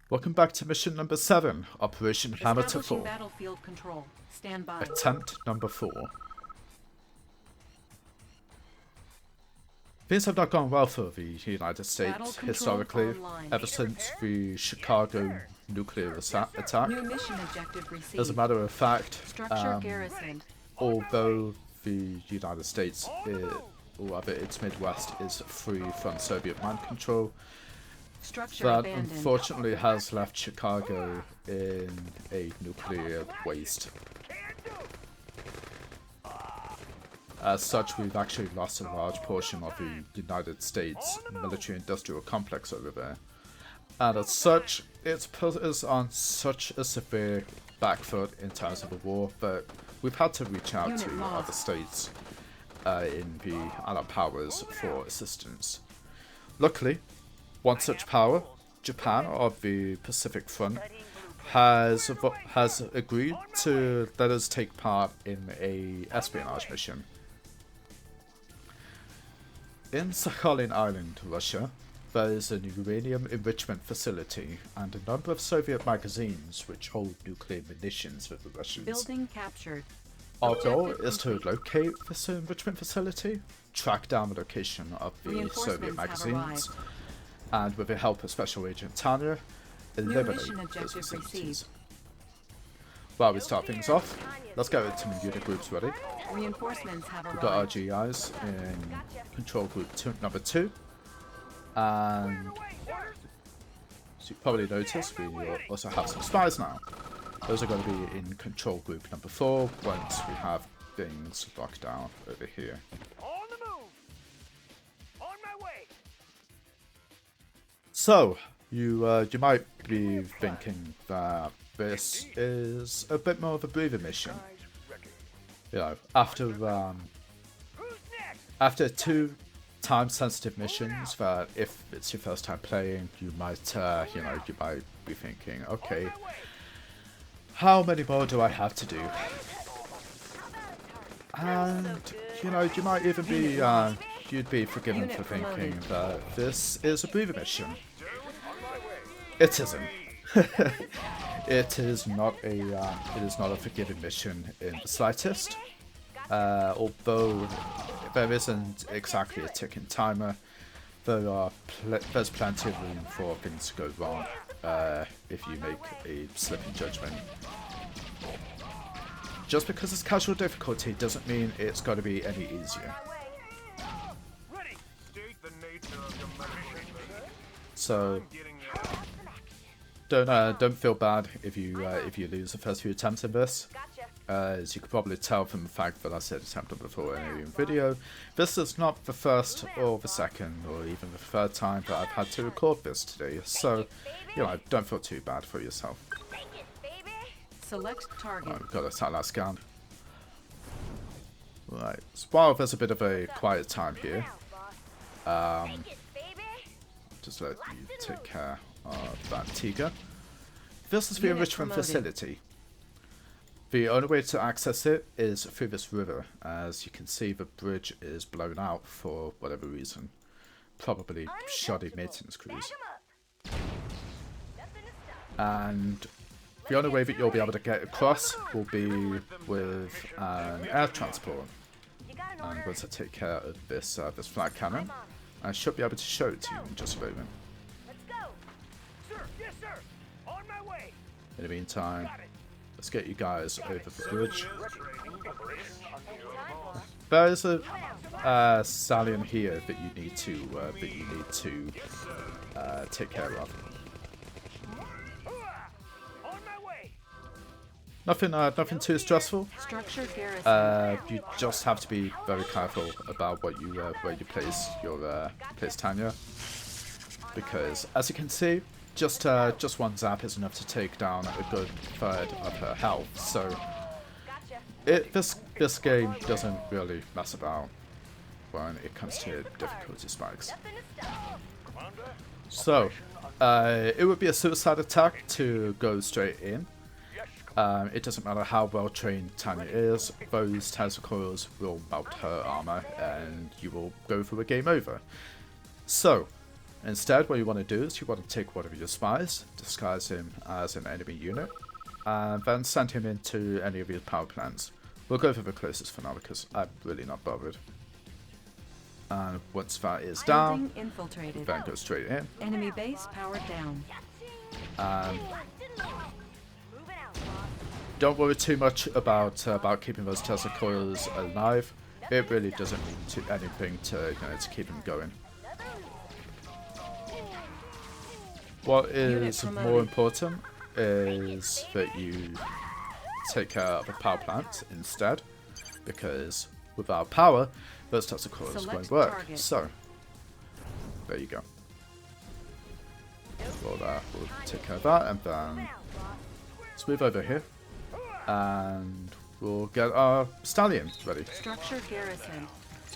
Welcome back to mission number 7, Operation Hammer to Establishing Fall. battlefield control. Stand by. Attempt number 4. Things have not gone well for the United States historically, online. ever since the Chicago nuclear attack. New mission objective received. As a matter of fact, Structure garrisoned. although the United States, or rather its Midwest, is free from Soviet mind control, Structure that abandoned. unfortunately has left Chicago in a nuclear waste. As such, we've actually lost a large portion of the United States military-industrial complex over there. And as such, it's put us on such a severe back foot in terms of the war that we've had to reach out to other states in the Allied powers for assistance. Luckily, one such power, Japan of the Pacific Front, has agreed to let us take part in a espionage mission. In Sakhalin Island, Russia, there is an uranium enrichment facility and a number of Soviet magazines which hold nuclear munitions for the Russians. Building captured. Our goal is to locate this enrichment facility, track down the location of the Soviet Reinforcements have magazines, and with the help of Special Agent Tanya, eliminate mission those objective facilities. received. While we start things off, let's get some unit groups ready. Reinforcements have We've got our arrived. GIs in control group number 2, and as you probably noticed, we also have some spies now. Those are going to be in control group number 4 once we have things locked down over here. On the move. On my way. So, you might be thinking that this is a bit more of a breather mission. You know, after Who's next? after 2 time-sensitive missions, that if it's your first time playing, you might be thinking, okay, how many more do I have to do? And you might even be you'd be forgiven Unit for thinking promoted. that this is a breather mission. It isn't. It is not a forgiving mission in the slightest. Although there isn't exactly a ticking timer, there's plenty of room for things to go wrong if you make a slipping judgment. Just because it's casual difficulty doesn't mean it's going to be any easier. Ready. State the nature of your mission. So Getting don't feel bad if you lose the first few attempts in this. As you could probably tell from the fact that I said attempt before in a video, this is not the first or the second or even the third time that I've had to record this today, so don't feel too bad for yourself. Select target. Right, we've got a satellite scan. Right, so while there's a bit of a quiet time here, just let you take care of that Tiger. This is the Unit enrichment promoted. facility. The only way to access it is through this river. As you can see, the bridge is blown out for whatever reason. Probably shoddy maintenance crews. And the only way that you'll be able to get across will be with an air transport. And once I take care of this this flag cannon, I should be able to show it to you in just a moment. Let's go. Sir. Yes, sir. On my way. In the meantime, let's get you guys over the bridge. There is a stallion here that you need to take care of. On my way. Nothing too stressful. Structure garrison. You just have to be very careful about where you place your place Tanya, because as you can see, just one zap is enough to take down a good third of her health. So this game doesn't really mess about when it comes to difficulty spikes. So it would be a suicide attack to go straight in. It doesn't matter how well trained Tanya is, those Tesla coils will melt her armor and you will go through a game over. So, Instead, what you want to do is you want to take one of your spies, disguise him as an enemy unit, and then send him into any of your power plants. We'll go for the closest for now because I'm really not bothered. And once that is down, Building infiltrated. then go straight in. Enemy base powered down. And don't worry too much about keeping those Tesla coils alive. It really doesn't mean anything to to keep them going. What is more important is that you take care of the power plant instead, because without power, those Tesla coils Select won't work. target. So there you go. We'll take care of that, and then let's move over here, and we'll get our stallion ready. Structure garrison.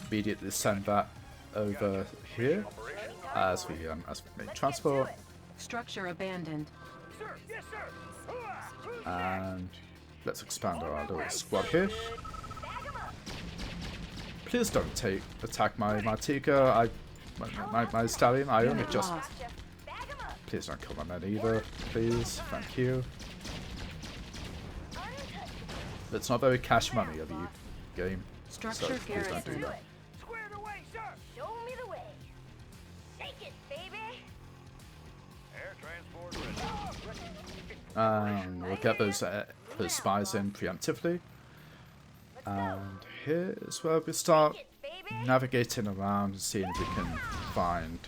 Immediately send that over here as the main transport, Structure abandoned. Sir, yes, sir. and let's expand our little squad here. Please don't attack my Tika, my stallion. I only Unit just. lost. Please don't kill my men either, please. Thank you. It's not very cash money of you, game. So Structure please don't do garrison. that. Square the way, sir. Show me the way. Take it, baby. Air transport ready. And we'll get those spies in preemptively. And here is where we start Take it, baby. navigating around and seeing if we can find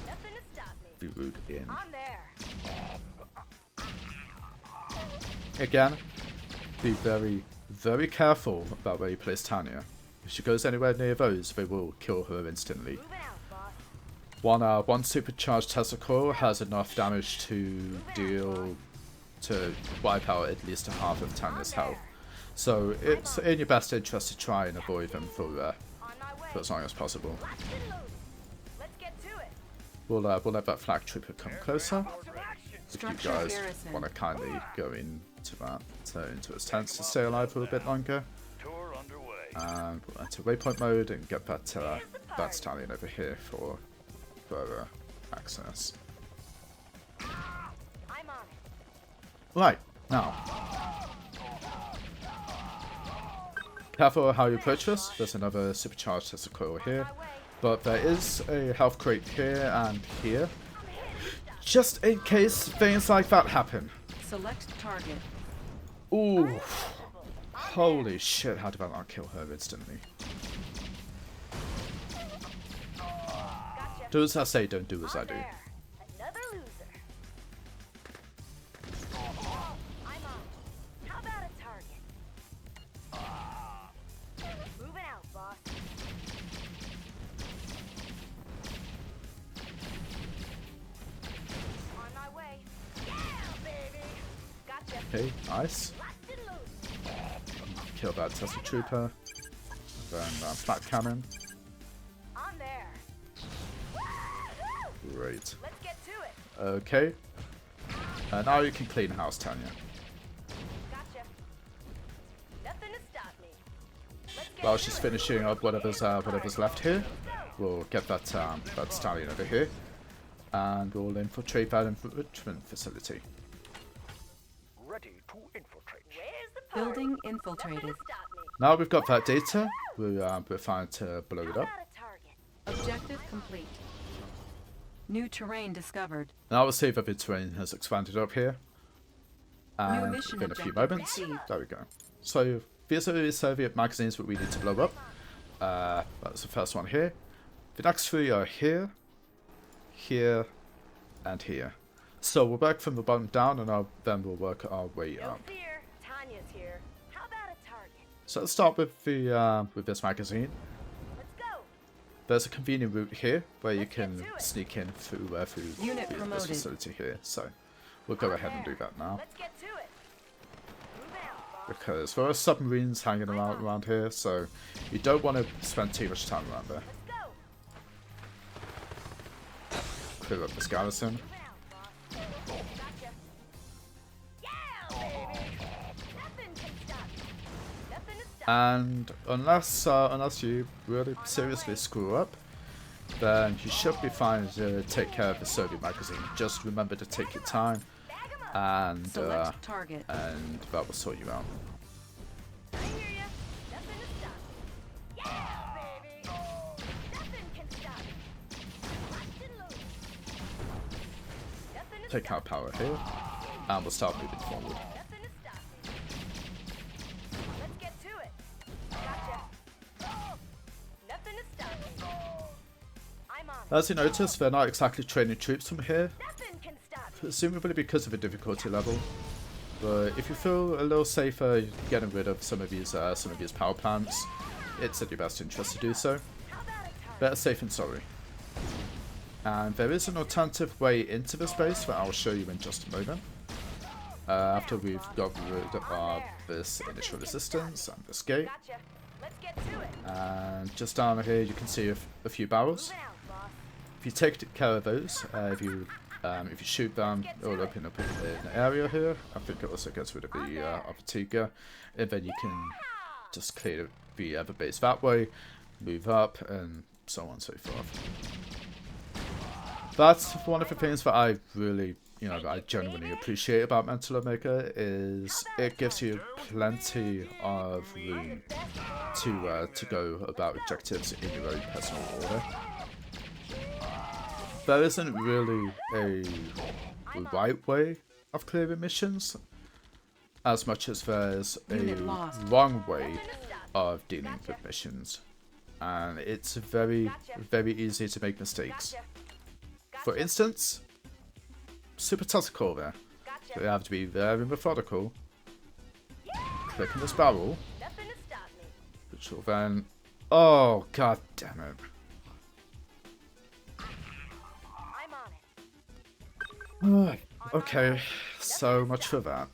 Nothing to stop me. the route in. I'm there. Again, be very, very careful about where you place Tanya. If she goes anywhere near those, they will kill her instantly. Moving out, boss. One supercharged Tesla coil has enough damage to wipe out at least half of Tanya's health. So it's in your best interest to try and avoid them for On my way. as long as possible. Locked and loaded. Let's get to it. We'll let that flag trooper come closer. If you Structure guys garrison. want to kindly go into that, into its tents to stay alive for a bit longer. Tour underway. And we'll enter waypoint mode and get that stallion over here for further access. I'm on it. Right, now. Careful how you approach this. There's another supercharged Tesla coil here. My way. But there is a health crate here and here. Just in case things like that happen. Select target. Ooh. Holy shit, how did I not kill her instantly? Gotcha. Do as I say, don't do as I I'm do. there. Another loser. I'm on. How about a target? Moving out, boss. On my way. Yeah, baby. Gotcha. Okay, nice. Locked and loaded. Kill that Tesla trooper. Then flat cannon. On there. Woo-hoo! Great. Let's get to it. Okay. Now you can clean house, Tanya. Gotcha. Nothing to stop me. Let's get While to she's it. finishing up whatever's left here, we'll get that stallion over here, and we'll infiltrate that enrichment facility. Ready to infiltrate. Where's the party? Building Nothing infiltrated. to stop me. Now we've got that data, we're fine to blow How it about up. a target? Objective complete. New terrain discovered. Now we'll see if the terrain has expanded up here. And mission in a few objective moments, received. there we go. So these are the Soviet magazines that we need to blow up. That's the first one here. The next three are here, here, and here. So we'll work from the bottom down, and then we'll work our way No up. fear. Tanya's here. How about a target? So let's start with this magazine. Let's go. There's a convenient route here where you Let's get can to it. sneak in through Unit this promoted. facility here. So we'll go ahead and do that now. Let's get to it. Moving out, boss. Because there are submarines hanging around here, so you don't want to spend too much time around there. Let's go. Clear up this garrison. Moving out, boss. Gotcha. Yeah, baby. Nothing can stop me. Nothing to stop me. And unless you really seriously screw up, then you should be fine to take care of the sodium magazine. Just remember to take your time, and Select target. that will sort you out. I hear ya. Nothing to stop me. Yeah, baby. Nothing can stop me. Locked and loaded. Nothing to Take out power here, and we'll start moving forward. Nothing to stop me. Let's get to it. Gotcha. Nothing to stop me. I'm on it. As you notice, they're not exactly training troops from here, Nothing can stop me. presumably because of the difficulty level. But if you feel a little safer getting rid of some of these power plants, it's in your best interest to do so. How about a target? Better safe than sorry. And there is an alternative way into this base that I'll show you in just a moment. After we've got rid of this initial resistance and this gate. Gotcha. Let's get to it. And just down here you can see a few barrels. Moving out, boss. If you take care of those, if you shoot them, it'll open up an area here. I think it also gets rid of the Tiga, and then you can just clear the other base that way, move up, and so on and so forth. That's one of the things that I really, that I genuinely appreciate about Mental Omega, is it gives you plenty of room to go about objectives in your own personal order. There isn't really a right way of clearing missions, as much as there's a Unit lost. wrong way of dealing with missions. And it's very, very easy to make mistakes. Gotcha. For instance, super tactical there. So you have to be very methodical, clicking this barrel, Nothing to stop me. which will then... Oh, god damn it. I'm on it. Okay, so much for that.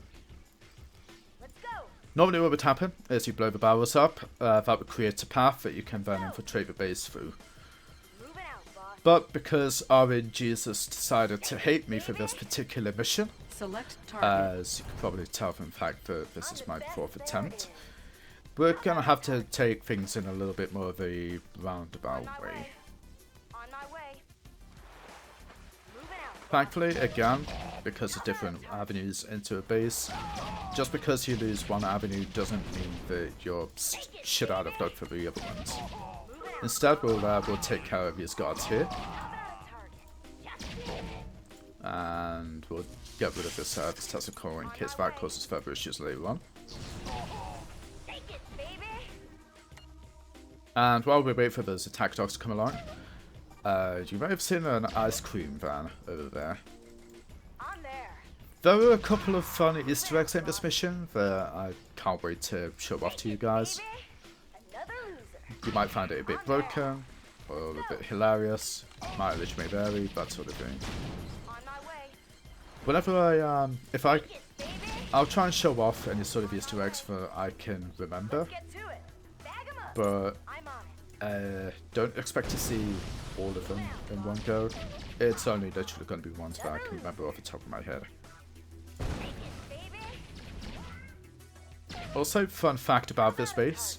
Let's go. Normally what would happen is you blow the barrels up, that would create a path that you can then infiltrate the base through. Moving out, boss. But because RNGesus decided to hate me for this particular mission, Select target. as you can probably tell from the fact that this is my 4th attempt, we're gonna have to take things in a little bit more of a roundabout way. On my way. Moving out. Thankfully, again, because of different avenues into a base, just because you lose one avenue doesn't mean that you're shit out of luck for the other ones. Instead, we'll take care of these guards here, and we'll get rid of this Tesla core in case that causes further issues later on. Take it, baby. And while we wait for those attack dogs to come along, you may have seen an ice cream van over there. On there. There were a couple of fun Easter eggs in this mission that I can't wait to show off to you guys. Baby. Another loser. You might find it a bit broken, or a bit hilarious, mileage may vary, that sort of thing. On my way. Whenever Take it, baby. I'll try and show off any sort of Easter eggs that I can remember, Get to it. Bag 'em up. but I'm on it. don't expect to see all of them in one go. It's only literally going to be ones that I can remember off the top of my head. Take it, baby. Also, fun fact about this base.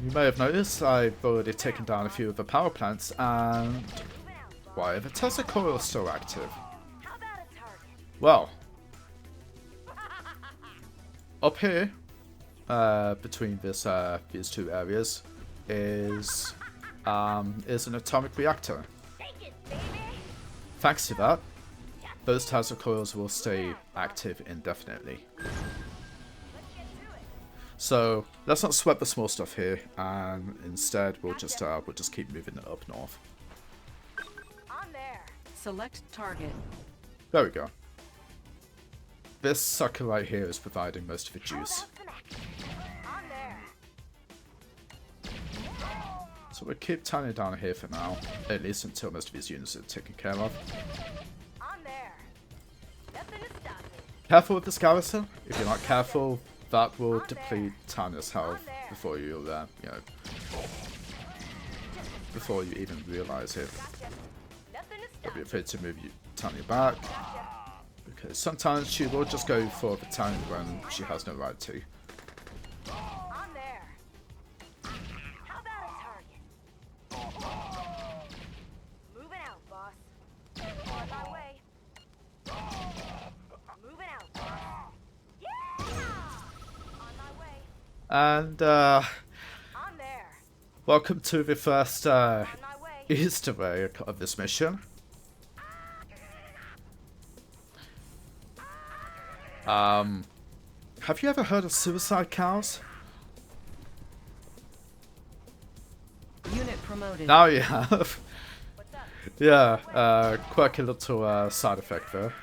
You may have noticed I've already taken down a few of the power plants, and Moving out, boss. why are the Tesla coils still active? How about a target? Well, up here, between these two areas, is an atomic reactor. Take it, baby. Thanks to that, those Tesla coils will stay active indefinitely. Let's get to it. So let's not sweat the small stuff here, and instead we'll just keep moving it up north. On there. Select target. There we go. This sucker right here is providing most of the How juice. about some action? On there. So we'll keep turning down here for now, at least until most of these units are taken care of. On there. Nothing to stop me. Careful with this garrison. If you're not careful, that will deplete Tanya's health before you, before you even realize it. Gotcha. Nothing to Don't stop be me. afraid to move Tanya back, because sometimes she will just go for the Tanya when she has no right to. On there. How about a target? And On there. welcome to the first On my way. Easter egg of this mission. Have you ever heard of suicide cows? Unit promoted. Now you have. What's up? Yeah, quirky little side effect there.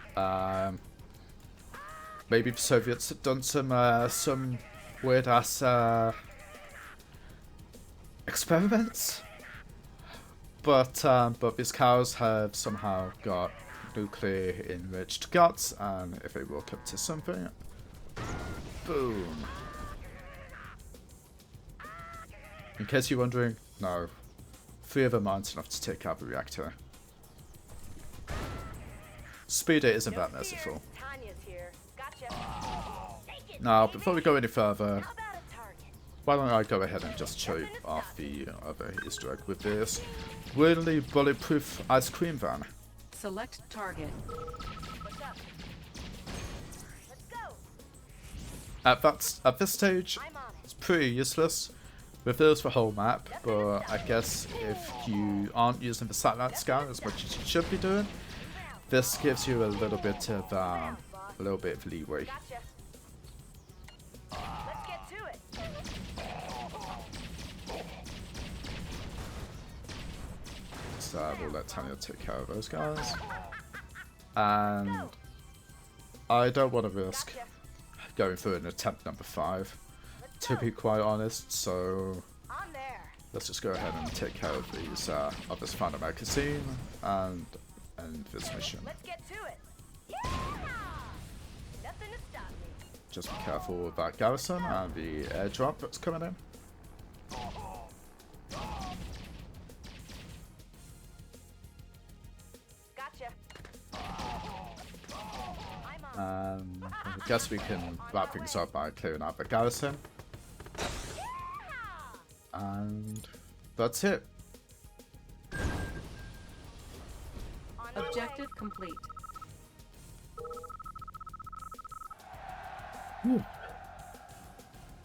Maybe the Soviets had done some weird ass experiments, but these cows have somehow got nuclear enriched guts, and if they walk up to something, boom. In case you're wondering, no, 3 of them aren't enough to take out the reactor. Speeder isn't that merciful. Tanya's here. Gotcha. Take it, Now, baby. before we go any further, How about a target? why don't I go ahead and just show off the other Easter egg with this really bulletproof ice cream van. Select target. What's up? Let's go. At this stage, I'm on it. it's pretty useless. Reveals the whole map, but I guess if you aren't using the satellite scan as much as you should be doing, this gives you a little bit of leeway. Gotcha. Let's get to it. So we'll let Tanya take care of those guys. And I don't want to risk Gotcha. going through an attempt number 5, Let's to go. be quite honest, so On there. let's just go ahead and take care of these of this final magazine and end this mission. Let's get to it. Yeah! Nothing to stop me. Just be careful with that garrison and the airdrop that's coming in. Gotcha. I'm on. I guess we can wrap things up by clearing out the garrison. And that's it. On my way. Objective complete.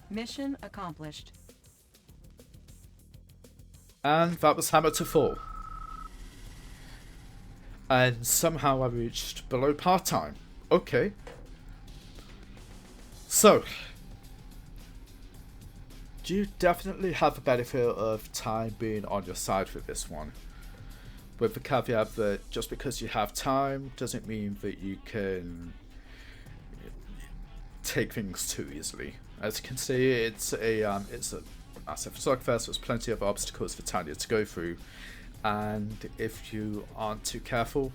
Mission accomplished. And that was Hammer to Fall. And somehow I reached below part-time. Okay. So, do you definitely have the benefit of time being on your side with this one? With the caveat that just because you have time doesn't mean that you can take things too easily. As you can see, it's a massive slugfest. There's plenty of obstacles for Tanya to go through, and if you aren't too careful,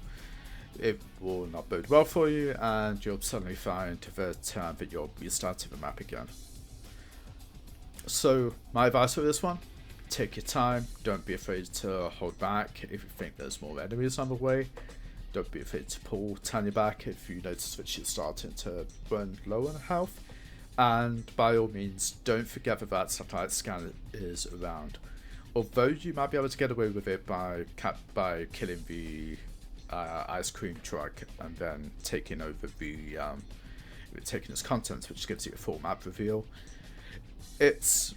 it will not bode well for you, and you'll suddenly find that you're restarting the map again. So my advice for this one: take your time. Don't be afraid to hold back if you think there's more enemies on the way. Don't be afraid to pull Tanya back if you notice that she's starting to run low on health. And by all means, don't forget that that satellite scan is around. Although you might be able to get away with it by killing the ice cream truck and then taking over taking its contents, which gives you a full map reveal. It's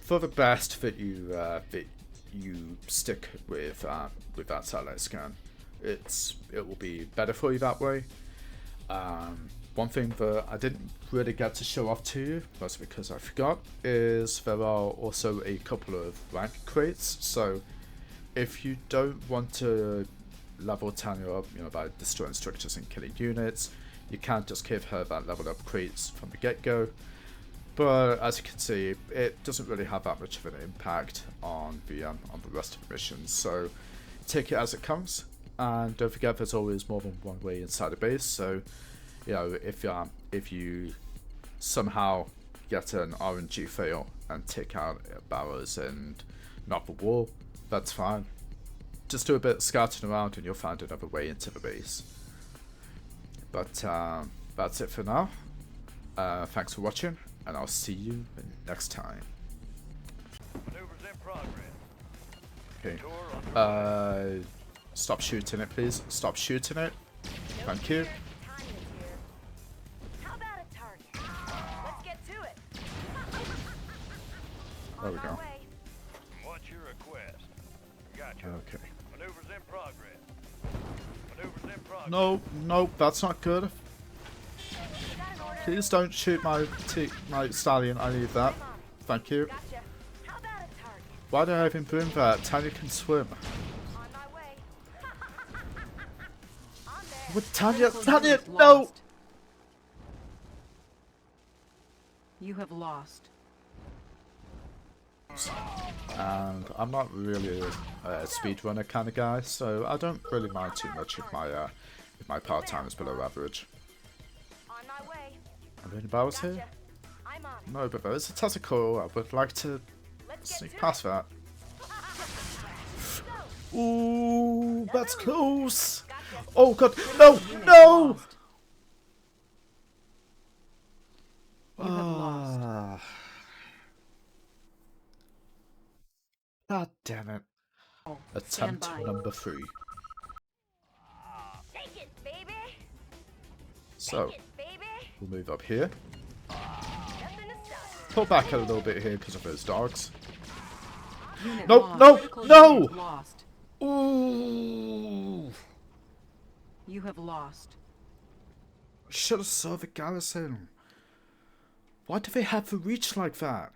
for the best that you stick with that satellite scan. It will be better for you that way. One thing that I didn't really get to show off to you, mostly because I forgot, is there are also a couple of rank crates. So if you don't want to level Tanya up, by destroying structures and killing units, you can't just give her that level up crates from the get-go. But as you can see, it doesn't really have that much of an impact on the rest of the missions. So take it as it comes, and don't forget there's always more than one way inside the base. So if you somehow get an RNG fail and take out barrows and knock the wall, that's fine. Just do a bit of scouting around and you'll find another way into the base. But that's it for now. Thanks for watching, and I'll see you next time. Maneuvers in progress. Okay. Tour underway. Stop shooting it, please. Stop shooting it. Thank you. Tanya's here. How about a target? Let's get to it. There we On go. my way. What's your request? Gotcha. Okay. Maneuvers in progress. Maneuvers in progress. No, no, that's not good. You got an order? Please don't shoot my stallion. I need that. I'm on it. Thank you. Gotcha. How about a target? Why do I even bring that? Tanya can swim. On my way. On there. With Tanya, Critical Tanya, unit no! lost. You have lost. And I'm not really a speedrunner kind of guy, so I don't really mind too much if my part time is below average. On my way. Are there any barrels here? Gotcha. I'm on it. No, but there is a tentacle. I would like to Let's get sneak to past it. that. Go. Ooh, that's close. Gotcha. Oh god, no, no! Lost. You have lost. Ah. God damn it. Stand Attempt by. number 3. Take it, baby. So, Take it, baby. we'll move up here. Nothing to stop. Pull back a little bit here because of those dogs. Unit No, lost. no, Critical no! unit lost. Ooh! You have lost. Should have saw the garrison. Why do they have the reach like that?